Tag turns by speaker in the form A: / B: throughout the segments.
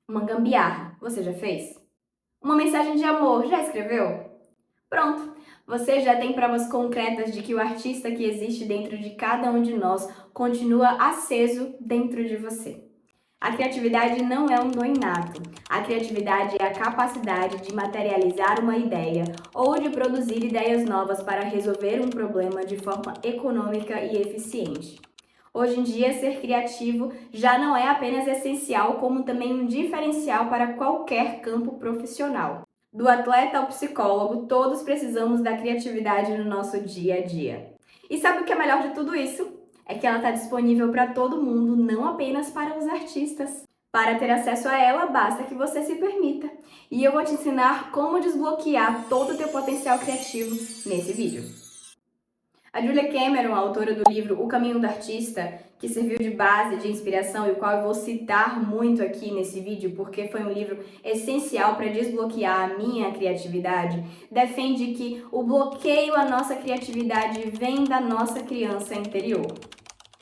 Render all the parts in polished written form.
A: Uma gambiarra, você já fez? Uma mensagem de amor, já escreveu? Pronto! Você já tem provas concretas de que o artista que existe dentro de cada um de nós continua aceso dentro de você. A criatividade não é um dom inato. A criatividade é a capacidade de materializar uma ideia ou de produzir ideias novas para resolver um problema de forma econômica e eficiente. Hoje em dia, ser criativo já não é apenas essencial, como também um diferencial para qualquer campo profissional. Do atleta ao psicólogo, todos precisamos da criatividade no nosso dia a dia. E sabe o que é melhor de tudo isso? É que ela está disponível para todo mundo, não apenas para os artistas. Para ter acesso a ela, basta que você se permita. E eu vou te ensinar como desbloquear todo o teu potencial criativo nesse vídeo. A Julia Cameron, autora do livro O Caminho do Artista, que serviu de base, de inspiração e o qual eu vou citar muito aqui nesse vídeo porque foi um livro essencial para desbloquear a minha criatividade, defende que o bloqueio à nossa criatividade vem da nossa criança interior.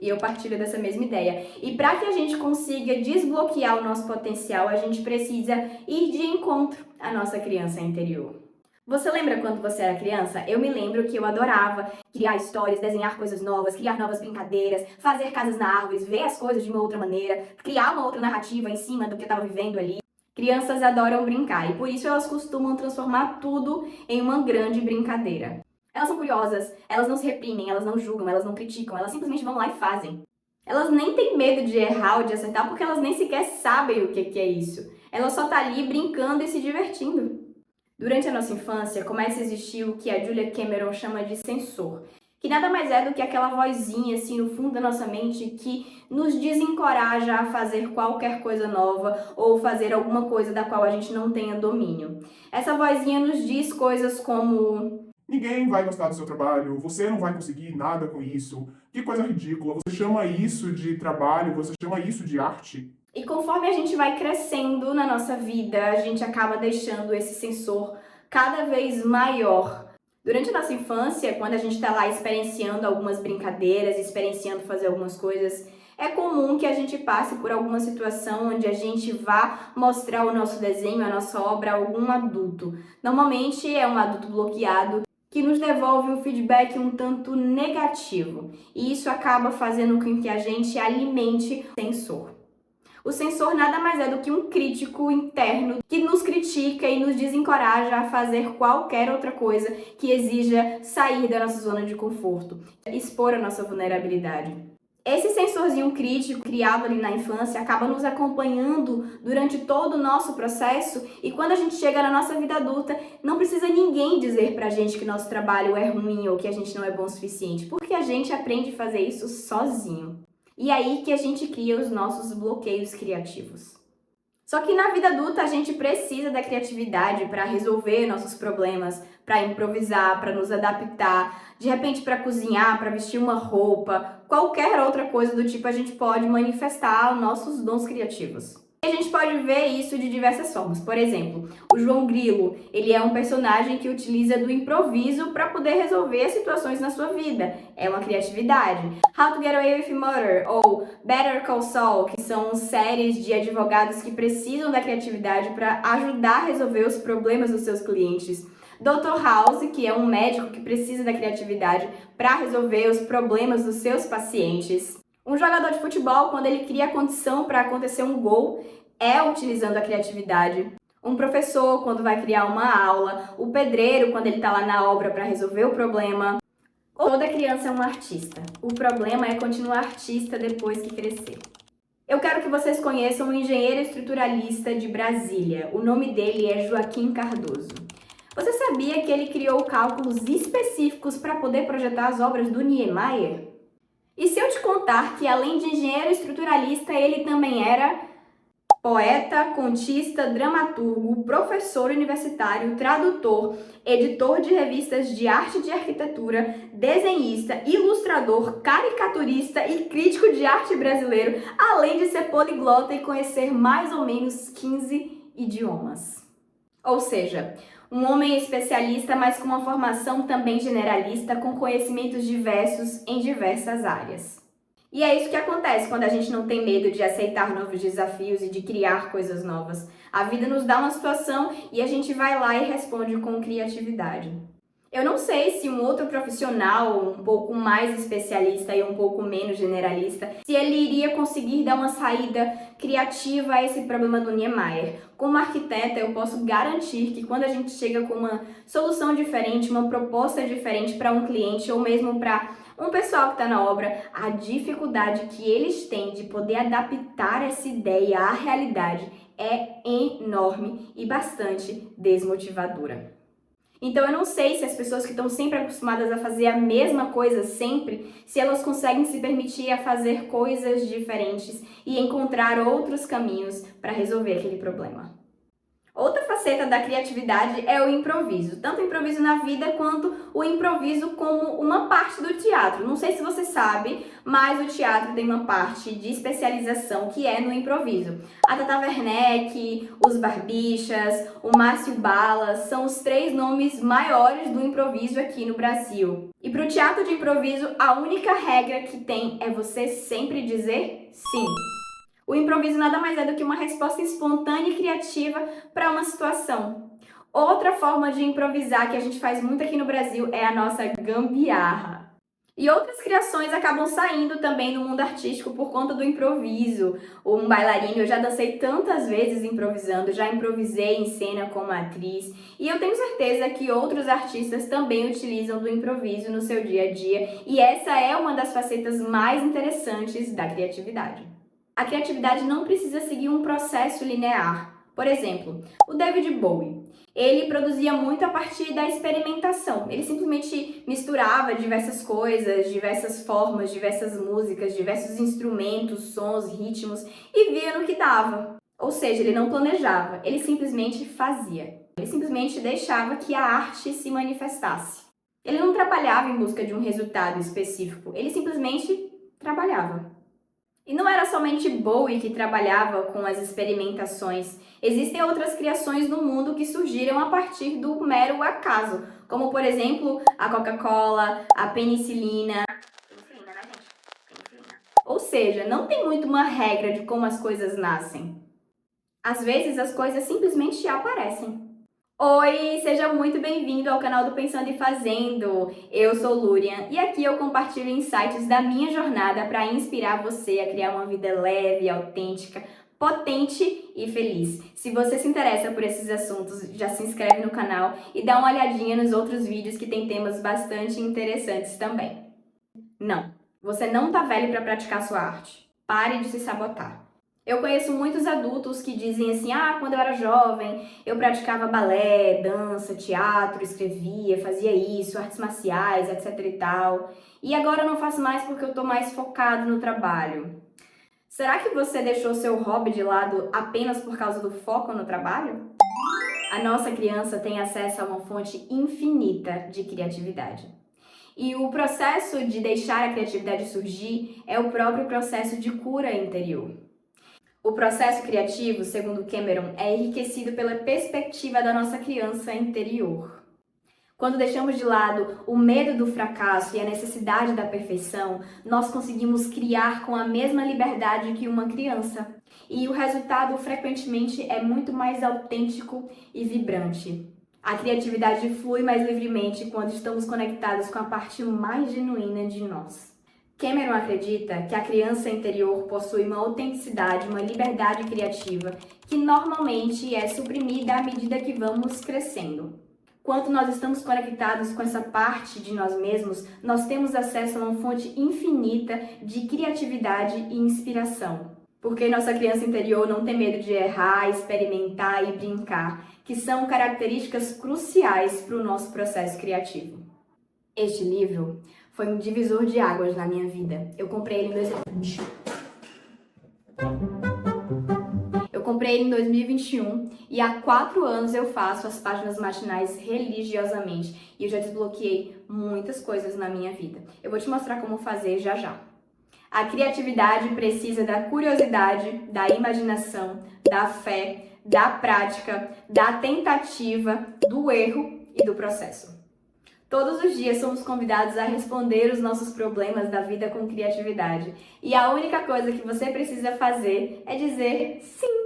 A: E eu partilho dessa mesma ideia. E para que a gente consiga desbloquear o nosso potencial, a gente precisa ir de encontro à nossa criança interior. Você lembra quando você era criança? Eu me lembro que eu adorava criar histórias, desenhar coisas novas, criar novas brincadeiras, fazer casas na árvore, ver as coisas de uma outra maneira, criar uma outra narrativa em cima do que eu estava vivendo ali. Crianças adoram brincar e por isso elas costumam transformar tudo em uma grande brincadeira. Elas são curiosas, elas não se reprimem, elas não julgam, elas não criticam, elas simplesmente vão lá e fazem. Elas nem têm medo de errar ou de acertar porque elas nem sequer sabem o que é isso. Elas só estão ali brincando e se divertindo. Durante a nossa infância, começa a existir o que a Julia Cameron chama de censor, que nada mais é do que aquela vozinha assim no fundo da nossa mente que nos desencoraja a fazer qualquer coisa nova ou fazer alguma coisa da qual a gente não tenha domínio. Essa vozinha nos diz coisas como:
B: ninguém vai gostar do seu trabalho, você não vai conseguir nada com isso, que coisa ridícula, você chama isso de trabalho, você chama isso de arte.
A: E conforme a gente vai crescendo na nossa vida, a gente acaba deixando esse sensor cada vez maior. Durante a nossa infância, quando a gente está lá experienciando algumas brincadeiras, experienciando fazer algumas coisas, é comum que a gente passe por alguma situação onde a gente vá mostrar o nosso desenho, a nossa obra a algum adulto. Normalmente é um adulto bloqueado que nos devolve um feedback um tanto negativo. E isso acaba fazendo com que a gente alimente o sensor. O censor nada mais é do que um crítico interno que nos critica e nos desencoraja a fazer qualquer outra coisa que exija sair da nossa zona de conforto, expor a nossa vulnerabilidade. Esse sensorzinho crítico criado ali na infância acaba nos acompanhando durante todo o nosso processo e quando a gente chega na nossa vida adulta, não precisa ninguém dizer pra gente que nosso trabalho é ruim ou que a gente não é bom o suficiente, porque a gente aprende a fazer isso sozinho. E aí que a gente cria os nossos bloqueios criativos. Só que na vida adulta a gente precisa da criatividade para resolver nossos problemas, para improvisar, para nos adaptar, de repente para cozinhar, para vestir uma roupa, qualquer outra coisa do tipo a gente pode manifestar os nossos dons criativos. A gente pode ver isso de diversas formas. Por exemplo, o João Grilo, ele é um personagem que utiliza do improviso para poder resolver situações na sua vida. É uma criatividade. How to Get Away with Murder ou Better Call Saul, que são séries de advogados que precisam da criatividade para ajudar a resolver os problemas dos seus clientes. Dr. House, que é um médico que precisa da criatividade para resolver os problemas dos seus pacientes. Um jogador de futebol, quando ele cria a condição para acontecer um gol, é utilizando a criatividade. Um professor, quando vai criar uma aula. O pedreiro, quando ele está lá na obra para resolver o problema. Toda criança é um artista. O problema é continuar artista depois que crescer. Eu quero que vocês conheçam um engenheiro estruturalista de Brasília. O nome dele é Joaquim Cardoso. Você sabia que ele criou cálculos específicos para poder projetar as obras do Niemeyer? E se eu te contar que além de engenheiro estruturalista, ele também era poeta, contista, dramaturgo, professor universitário, tradutor, editor de revistas de arte e de arquitetura, desenhista, ilustrador, caricaturista e crítico de arte brasileiro, além de ser poliglota e conhecer mais ou menos 15 idiomas. Ou seja, um homem especialista, mas com uma formação também generalista, com conhecimentos diversos em diversas áreas. E é isso que acontece quando a gente não tem medo de aceitar novos desafios e de criar coisas novas. A vida nos dá uma situação e a gente vai lá e responde com criatividade. Eu não sei se um outro profissional um pouco mais especialista e um pouco menos generalista, se ele iria conseguir dar uma saída criativa a esse problema do Niemeyer. Como arquiteta, eu posso garantir que quando a gente chega com uma solução diferente, uma proposta diferente para um cliente ou mesmo para um pessoal que está na obra, a dificuldade que eles têm de poder adaptar essa ideia à realidade é enorme e bastante desmotivadora. Então eu não sei se as pessoas que estão sempre acostumadas a fazer a mesma coisa sempre, se elas conseguem se permitir a fazer coisas diferentes e encontrar outros caminhos para resolver aquele problema. Outra faceta da criatividade é o improviso, tanto o improviso na vida quanto o improviso como uma parte do teatro. Não sei se você sabe, mas o teatro tem uma parte de especialização que é no improviso. A Tata Werneck, os Barbichas, o Márcio Balas são os 3 nomes maiores do improviso aqui no Brasil. E para o teatro de improviso, a única regra que tem é você sempre dizer sim. O improviso nada mais é do que uma resposta espontânea e criativa para uma situação. Outra forma de improvisar que a gente faz muito aqui no Brasil é a nossa gambiarra. E outras criações acabam saindo também no mundo artístico por conta do improviso. Um bailarino, eu já dancei tantas vezes improvisando, já improvisei em cena como atriz. E eu tenho certeza que outros artistas também utilizam do improviso no seu dia a dia. E essa é uma das facetas mais interessantes da criatividade. A criatividade não precisa seguir um processo linear. Por exemplo, o David Bowie, ele produzia muito a partir da experimentação. Ele simplesmente misturava diversas coisas, diversas formas, diversas músicas, diversos instrumentos, sons, ritmos e via no que dava. Ou seja, ele não planejava, ele simplesmente fazia. Ele simplesmente deixava que a arte se manifestasse. Ele não trabalhava em busca de um resultado específico, ele simplesmente trabalhava. E não era somente Bowie que trabalhava com as experimentações. Existem outras criações no mundo que surgiram a partir do mero acaso, como por exemplo a Coca-Cola, a penicilina. Penicilina, né, gente? Penicilina. Ou seja, não tem muito uma regra de como as coisas nascem. Às vezes as coisas simplesmente aparecem. Oi, seja muito bem-vindo ao canal do Pensando e Fazendo. Eu sou Lúria e aqui eu compartilho insights da minha jornada para inspirar você a criar uma vida leve, autêntica, potente e feliz. Se você se interessa por esses assuntos, já se inscreve no canal e dá uma olhadinha nos outros vídeos que tem temas bastante interessantes também. Não, você não tá velho para praticar sua arte. Pare de se sabotar. Eu conheço muitos adultos que dizem assim, quando eu era jovem, eu praticava balé, dança, teatro, escrevia, fazia isso, artes marciais, etc e tal. E agora eu não faço mais porque eu tô mais focado no trabalho. Será que você deixou seu hobby de lado apenas por causa do foco no trabalho? A nossa criança tem acesso a uma fonte infinita de criatividade. E o processo de deixar a criatividade surgir é o próprio processo de cura interior. O processo criativo, segundo Cameron, é enriquecido pela perspectiva da nossa criança interior. Quando deixamos de lado o medo do fracasso e a necessidade da perfeição, nós conseguimos criar com a mesma liberdade que uma criança. E o resultado, frequentemente, é muito mais autêntico e vibrante. A criatividade flui mais livremente quando estamos conectados com a parte mais genuína de nós. Cameron acredita que a criança interior possui uma autenticidade, uma liberdade criativa, que normalmente é suprimida à medida que vamos crescendo. Quando nós estamos conectados com essa parte de nós mesmos, nós temos acesso a uma fonte infinita de criatividade e inspiração. Porque nossa criança interior não tem medo de errar, experimentar e brincar, que são características cruciais para o nosso processo criativo. Este livro foi um divisor de águas na minha vida. Eu comprei ele em 2021 e há 4 anos eu faço as páginas matinais religiosamente e eu já desbloqueei muitas coisas na minha vida. Eu vou te mostrar como fazer já já. A criatividade precisa da curiosidade, da imaginação, da fé, da prática, da tentativa, do erro e do processo. Todos os dias somos convidados a responder os nossos problemas da vida com criatividade. E a única coisa que você precisa fazer é dizer sim.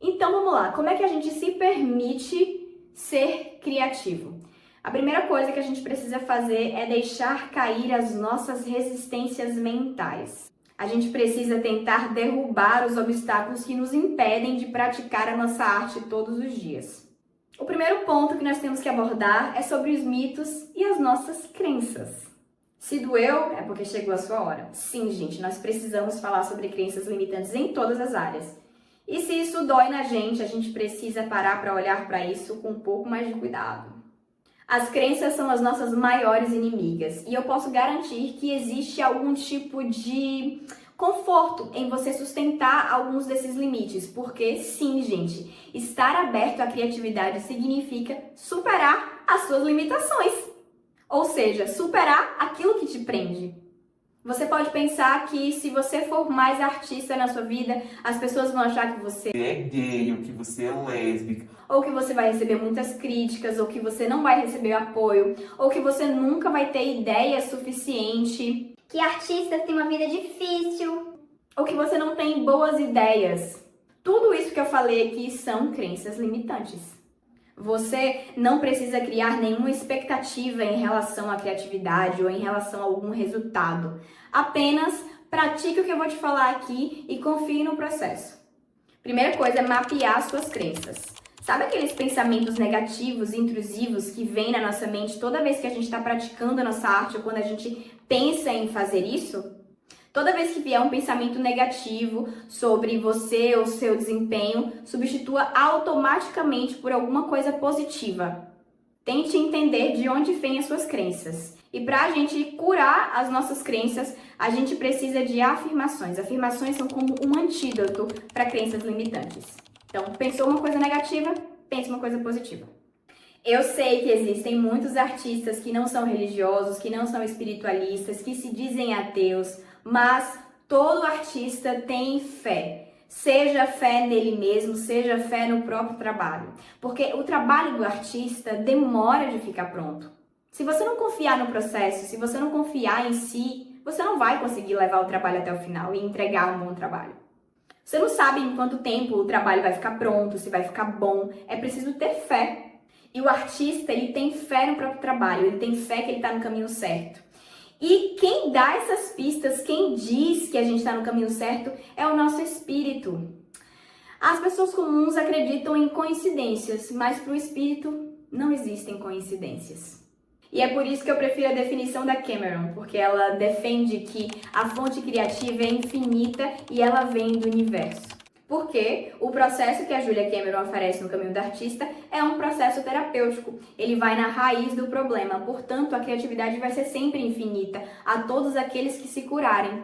A: Então vamos lá, como é que a gente se permite ser criativo? A primeira coisa que a gente precisa fazer é deixar cair as nossas resistências mentais. A gente precisa tentar derrubar os obstáculos que nos impedem de praticar a nossa arte todos os dias. O primeiro ponto que nós temos que abordar é sobre os mitos e as nossas crenças. Se doeu, é porque chegou a sua hora. Sim, gente, nós precisamos falar sobre crenças limitantes em todas as áreas. E se isso dói na gente, a gente precisa parar para olhar para isso com um pouco mais de cuidado. As crenças são as nossas maiores inimigas e eu posso garantir que existe algum tipo de conforto em você sustentar alguns desses limites, porque sim, gente, estar aberto à criatividade significa superar as suas limitações, ou seja, superar aquilo que te prende. Você pode pensar que se você for mais artista na sua vida, as pessoas vão achar que você
C: é gay, ou que você é lésbica,
A: ou que você vai receber muitas críticas, ou que você não vai receber apoio, ou que você nunca vai ter ideia suficiente,
D: que artistas têm uma vida difícil,
A: ou que você não tem boas ideias. Tudo isso que eu falei aqui são crenças limitantes. Você não precisa criar nenhuma expectativa em relação à criatividade ou em relação a algum resultado. Apenas pratique o que eu vou te falar aqui e confie no processo. Primeira coisa é mapear suas crenças. Sabe aqueles pensamentos negativos, intrusivos que vêm na nossa mente toda vez que a gente está praticando a nossa arte ou quando a gente pensa em fazer isso? Toda vez que vier um pensamento negativo sobre você ou seu desempenho, substitua automaticamente por alguma coisa positiva. Tente entender de onde vêm as suas crenças. E para a gente curar as nossas crenças, a gente precisa de afirmações. Afirmações são como um antídoto para crenças limitantes. Então, pensou uma coisa negativa, pense uma coisa positiva. Eu sei que existem muitos artistas que não são religiosos, que não são espiritualistas, que se dizem ateus, mas todo artista tem fé. Seja fé nele mesmo, seja fé no próprio trabalho. Porque o trabalho do artista demora de ficar pronto. Se você não confiar no processo, se você não confiar em si, você não vai conseguir levar o trabalho até o final e entregar um bom trabalho. Você não sabe em quanto tempo o trabalho vai ficar pronto, se vai ficar bom. É preciso ter fé. E o artista, ele tem fé no próprio trabalho, ele tem fé que ele está no caminho certo. E quem dá essas pistas, quem diz que a gente está no caminho certo, é o nosso espírito. As pessoas comuns acreditam em coincidências, mas para o espírito não existem coincidências. E é por isso que eu prefiro a definição da Cameron, porque ela defende que a fonte criativa é infinita e ela vem do universo. Porque o processo que a Julia Cameron oferece no Caminho do Artista é um processo terapêutico. Ele vai na raiz do problema, portanto, a criatividade vai ser sempre infinita a todos aqueles que se curarem.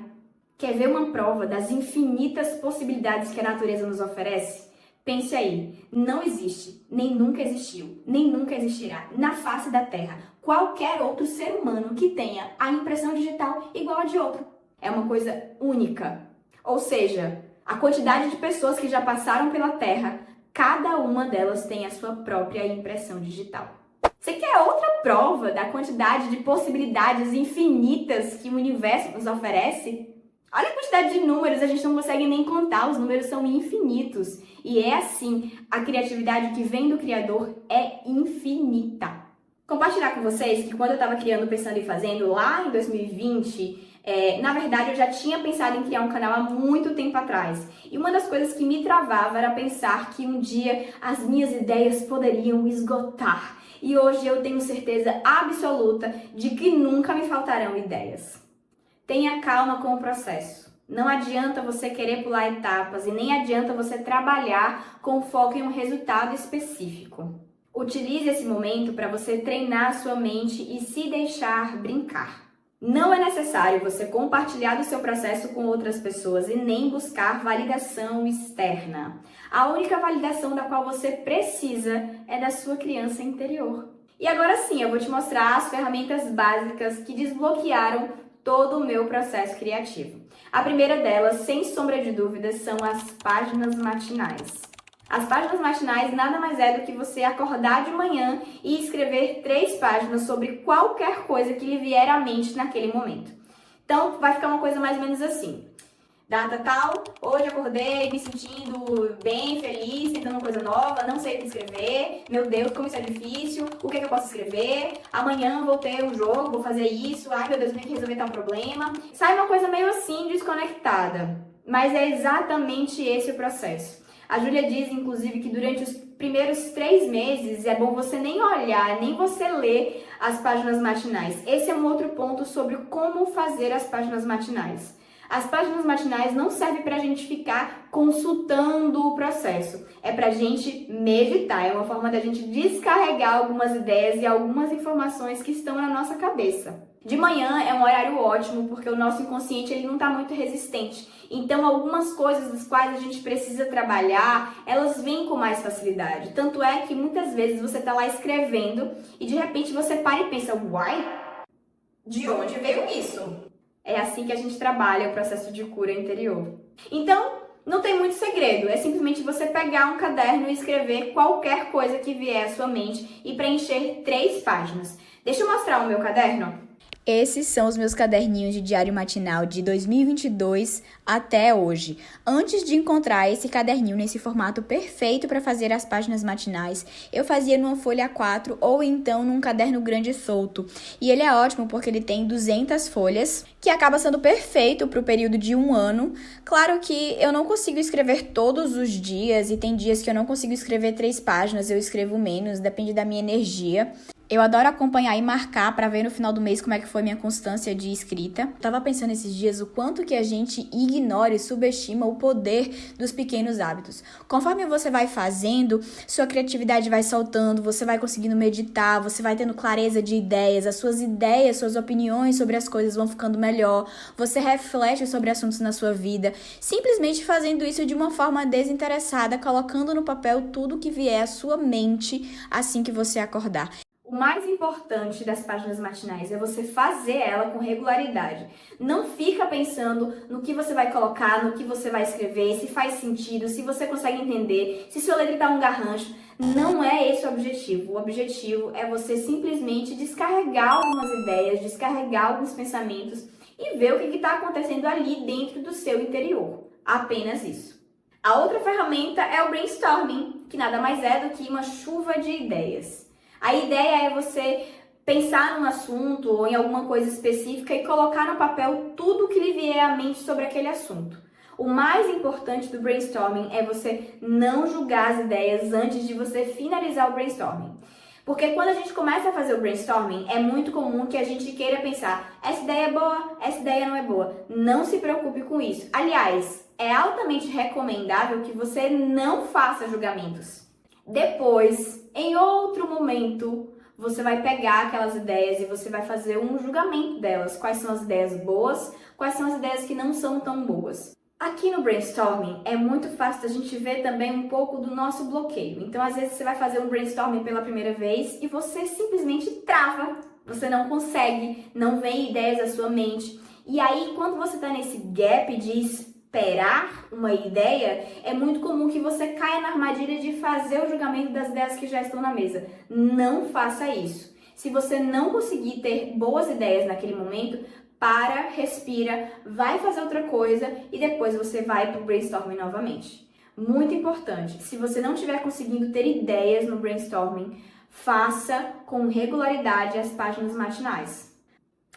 A: Quer ver uma prova das infinitas possibilidades que a natureza nos oferece? Pense aí, não existe, nem nunca existiu, nem nunca existirá na face da Terra qualquer outro ser humano que tenha a impressão digital igual a de outro. É uma coisa única. Ou seja, a quantidade de pessoas que já passaram pela Terra, cada uma delas tem a sua própria impressão digital. Você quer outra prova da quantidade de possibilidades infinitas que o universo nos oferece? Olha a quantidade de números, a gente não consegue nem contar, os números são infinitos. E é assim, a criatividade que vem do Criador é infinita. Compartilhar com vocês que quando eu estava criando, pensando e fazendo, lá em 2020, na verdade eu já tinha pensado em criar um canal há muito tempo atrás. E uma das coisas que me travava era pensar que um dia as minhas ideias poderiam esgotar. E hoje eu tenho certeza absoluta de que nunca me faltarão ideias. Tenha calma com o processo. Não adianta você querer pular etapas e nem adianta você trabalhar com foco em um resultado específico. Utilize esse momento para você treinar sua mente e se deixar brincar. Não é necessário você compartilhar do seu processo com outras pessoas e nem buscar validação externa. A única validação da qual você precisa é da sua criança interior. E agora sim, eu vou te mostrar as ferramentas básicas que desbloquearam todo o meu processo criativo. A primeira delas, sem sombra de dúvidas, são as páginas matinais. As páginas matinais nada mais é do que você acordar de manhã e escrever 3 páginas sobre qualquer coisa que lhe vier à mente naquele momento. Então, vai ficar uma coisa mais ou menos assim. Data tal, hoje acordei me sentindo bem, feliz, tentando uma coisa nova, não sei o que escrever, meu Deus, como isso é difícil, o que é que eu posso escrever? Amanhã vou ter um jogo, vou fazer isso, ai meu Deus, eu tenho que resolver tal problema. Sai uma coisa meio assim, desconectada, mas é exatamente esse o processo. A Júlia diz, inclusive, que durante os primeiros 3 meses é bom você nem olhar, nem você ler as páginas matinais. Esse é um outro ponto sobre como fazer as páginas matinais. As páginas matinais não servem para a gente ficar consultando o processo. É para a gente meditar, é uma forma da gente descarregar algumas ideias e algumas informações que estão na nossa cabeça. De manhã é um horário ótimo porque o nosso inconsciente ele não está muito resistente. Então algumas coisas das quais a gente precisa trabalhar, elas vêm com mais facilidade. Tanto é que muitas vezes você está lá escrevendo e de repente você para e pensa, uai, de onde veio isso? É assim que a gente trabalha o processo de cura interior. Então, não tem muito segredo, é simplesmente você pegar um caderno e escrever qualquer coisa que vier à sua mente e preencher 3 páginas. Deixa eu mostrar o meu caderno.
E: Esses são os meus caderninhos de diário matinal de 2022 até hoje. Antes de encontrar esse caderninho nesse formato perfeito para fazer as páginas matinais, eu fazia numa folha A4 ou então num caderno grande solto. E ele é ótimo porque ele tem 200 folhas, que acaba sendo perfeito para o período de 1 ano. Claro que eu não consigo escrever todos os dias e tem dias que eu não consigo escrever 3 páginas, eu escrevo menos, depende da minha energia. Eu adoro acompanhar e marcar para ver no final do mês como é que foi minha constância de escrita. Eu tava pensando esses dias o quanto que a gente ignora e subestima o poder dos pequenos hábitos. Conforme você vai fazendo, sua criatividade vai soltando, você vai conseguindo meditar, você vai tendo clareza de ideias, as suas ideias, suas opiniões sobre as coisas vão ficando melhor, você reflete sobre assuntos na sua vida, simplesmente fazendo isso de uma forma desinteressada, colocando no papel tudo que vier à sua mente assim que você acordar.
A: O mais importante das páginas matinais é você fazer ela com regularidade. Não fica pensando no que você vai colocar, no que você vai escrever, se faz sentido, se você consegue entender, se sua letra está um garrancho. Não é esse o objetivo. O objetivo é você simplesmente descarregar algumas ideias, descarregar alguns pensamentos e ver o que está acontecendo ali dentro do seu interior. Apenas isso. A outra ferramenta é o brainstorming, que nada mais é do que uma chuva de ideias. A ideia é você pensar num assunto ou em alguma coisa específica e colocar no papel tudo o que lhe vier à mente sobre aquele assunto. O mais importante do brainstorming é você não julgar as ideias antes de você finalizar o brainstorming. Porque quando a gente começa a fazer o brainstorming, é muito comum que a gente queira pensar, essa ideia é boa, essa ideia não é boa. Não se preocupe com isso. Aliás, é altamente recomendável que você não faça julgamentos. Depois, em outro momento, você vai pegar aquelas ideias e você vai fazer um julgamento delas. Quais são as ideias boas, quais são as ideias que não são tão boas. Aqui no brainstorming é muito fácil a gente ver também um pouco do nosso bloqueio. Então, às vezes você vai fazer um brainstorming pela primeira vez e você simplesmente trava. Você não consegue, não vem ideias à sua mente. E aí, quando você está nesse gap de esperar uma ideia, é muito comum que você caia na armadilha de fazer o julgamento das ideias que já estão na mesa. Não faça isso. Se você não conseguir ter boas ideias naquele momento, para, respira, vai fazer outra coisa e depois você vai para o brainstorming novamente. Muito importante, se você não estiver conseguindo ter ideias no brainstorming, faça com regularidade as páginas matinais.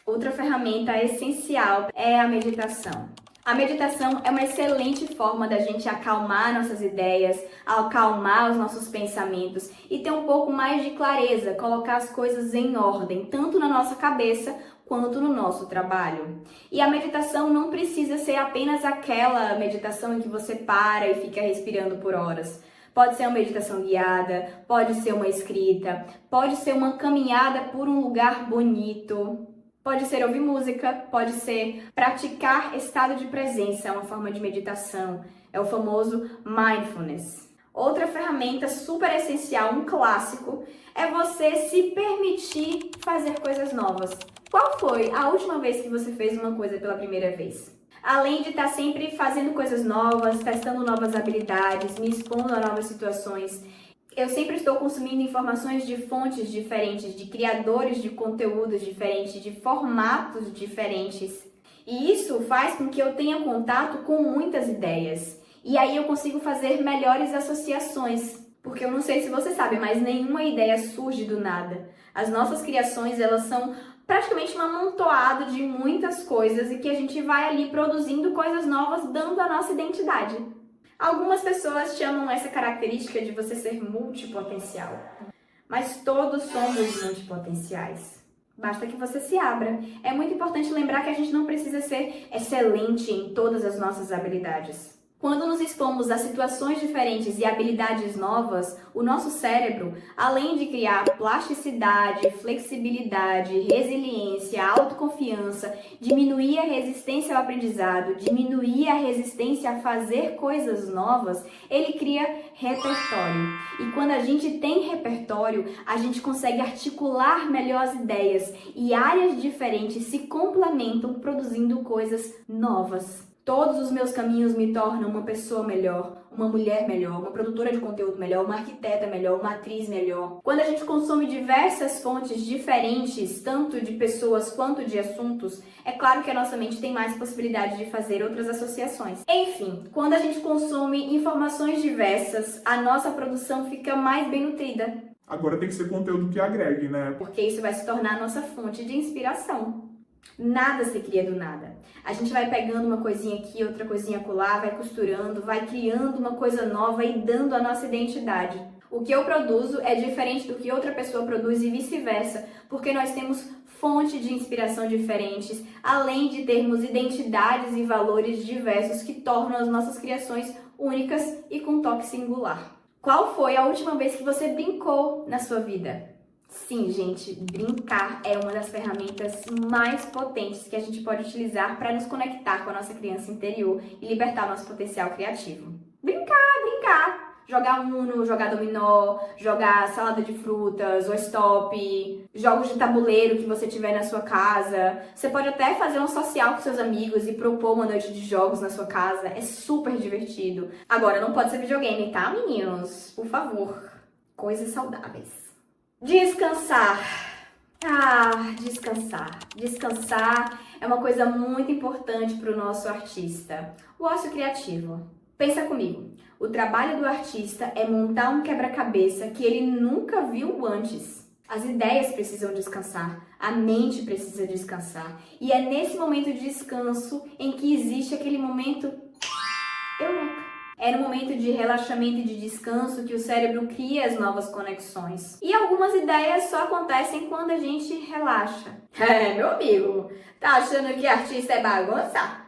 A: Outra ferramenta essencial é a meditação. A meditação é uma excelente forma da gente acalmar nossas ideias, acalmar os nossos pensamentos e ter um pouco mais de clareza, colocar as coisas em ordem, tanto na nossa cabeça quanto no nosso trabalho. E a meditação não precisa ser apenas aquela meditação em que você para e fica respirando por horas. Pode ser uma meditação guiada, pode ser uma escrita, pode ser uma caminhada por um lugar bonito. Pode ser ouvir música, pode ser praticar estado de presença, é uma forma de meditação, é o famoso mindfulness. Outra ferramenta super essencial, um clássico, é você se permitir fazer coisas novas. Qual foi a última vez que você fez uma coisa pela primeira vez? Além de estar sempre fazendo coisas novas, testando novas habilidades, me expondo a novas situações, eu sempre estou consumindo informações de fontes diferentes, de criadores de conteúdos diferentes, de formatos diferentes. E isso faz com que eu tenha contato com muitas ideias. E aí eu consigo fazer melhores associações. Porque eu não sei se você sabe, mas nenhuma ideia surge do nada. As nossas criações, elas são praticamente um amontoado de muitas coisas e que a gente vai ali produzindo coisas novas, dando a nossa identidade. Algumas pessoas chamam essa característica de você ser multipotencial. Mas todos somos multipotenciais. Basta que você se abra. É muito importante lembrar que a gente não precisa ser excelente em todas as nossas habilidades. Quando nos expomos a situações diferentes e habilidades novas, o nosso cérebro, além de criar plasticidade, flexibilidade, resiliência, autoconfiança, diminuir a resistência ao aprendizado, diminuir a resistência a fazer coisas novas, ele cria repertório. E quando a gente tem repertório, a gente consegue articular melhor as ideias e áreas diferentes se complementam produzindo coisas novas. Todos os meus caminhos me tornam uma pessoa melhor, uma mulher melhor, uma produtora de conteúdo melhor, uma arquiteta melhor, uma atriz melhor. Quando a gente consome diversas fontes diferentes, tanto de pessoas quanto de assuntos, é claro que a nossa mente tem mais possibilidade de fazer outras associações. Enfim, quando a gente consome informações diversas, a nossa produção fica mais bem nutrida.
B: Agora tem que ser conteúdo que agregue, né?
A: Porque isso vai se tornar a nossa fonte de inspiração. Nada se cria do nada. A gente vai pegando uma coisinha aqui, outra coisinha acolá, vai costurando, vai criando uma coisa nova e dando a nossa identidade. O que eu produzo é diferente do que outra pessoa produz e vice-versa, porque nós temos fontes de inspiração diferentes, além de termos identidades e valores diversos que tornam as nossas criações únicas e com toque singular. Qual foi a última vez que você brincou na sua vida? Sim, gente, brincar é uma das ferramentas mais potentes que a gente pode utilizar para nos conectar com a nossa criança interior e libertar nosso potencial criativo. Brincar! Jogar Uno, jogar dominó, jogar salada de frutas, ou stop, jogos de tabuleiro que você tiver na sua casa. Você pode até fazer um social com seus amigos e propor uma noite de jogos na sua casa. É super divertido. Agora, não pode ser videogame, tá, meninos? Por favor. Coisas saudáveis. Descansar. Descansar. Descansar é uma coisa muito importante para o nosso artista. O ócio criativo. Pensa comigo. O trabalho do artista é montar um quebra-cabeça que ele nunca viu antes. As ideias precisam descansar, a mente precisa descansar. E é nesse momento de descanso em que existe aquele momento eureka. É no momento de relaxamento e de descanso que o cérebro cria as novas conexões. E algumas ideias só acontecem quando a gente relaxa. Meu amigo, tá achando que artista é bagunça?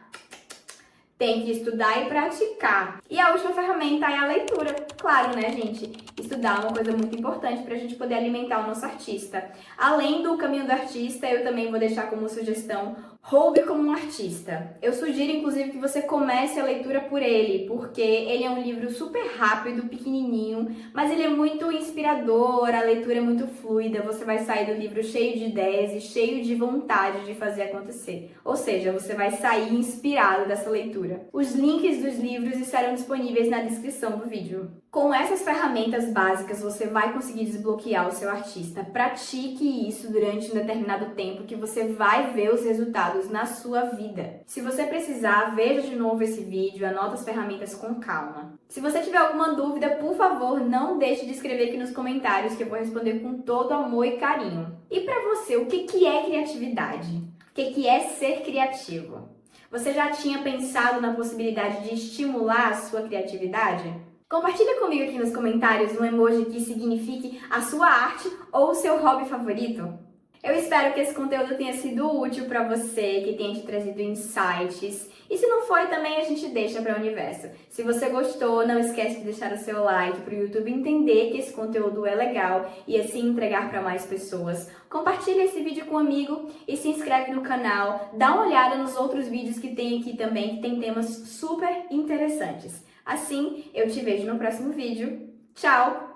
A: Tem que estudar e praticar. E a última ferramenta é a leitura. Claro, né, gente? Estudar é uma coisa muito importante para a gente poder alimentar o nosso artista. Além do caminho do artista, eu também vou deixar como sugestão Roube como um artista. Eu sugiro, inclusive, que você comece a leitura por ele, porque ele é um livro super rápido, pequenininho, mas ele é muito inspirador, a leitura é muito fluida, você vai sair do livro cheio de ideias e cheio de vontade de fazer acontecer. Ou seja, você vai sair inspirado dessa leitura. Os links dos livros estarão disponíveis na descrição do vídeo. Com essas ferramentas básicas, você vai conseguir desbloquear o seu artista. Pratique isso durante um determinado tempo que você vai ver os resultados na sua vida. Se você precisar, veja de novo esse vídeo, anota as ferramentas com calma. Se você tiver alguma dúvida, por favor, não deixe de escrever aqui nos comentários que eu vou responder com todo amor e carinho. E para você, o que é criatividade? O que é ser criativo? Você já tinha pensado na possibilidade de estimular a sua criatividade? Compartilha comigo aqui nos comentários um emoji que signifique a sua arte ou o seu hobby favorito. Eu espero que esse conteúdo tenha sido útil para você, que tenha te trazido insights. E se não foi, também a gente deixa para o universo. Se você gostou, não esquece de deixar o seu like para o YouTube entender que esse conteúdo é legal e assim entregar para mais pessoas. Compartilha esse vídeo com um amigo e se inscreve no canal. Dá uma olhada nos outros vídeos que tem aqui também, que tem temas super interessantes. Assim, eu te vejo no próximo vídeo. Tchau!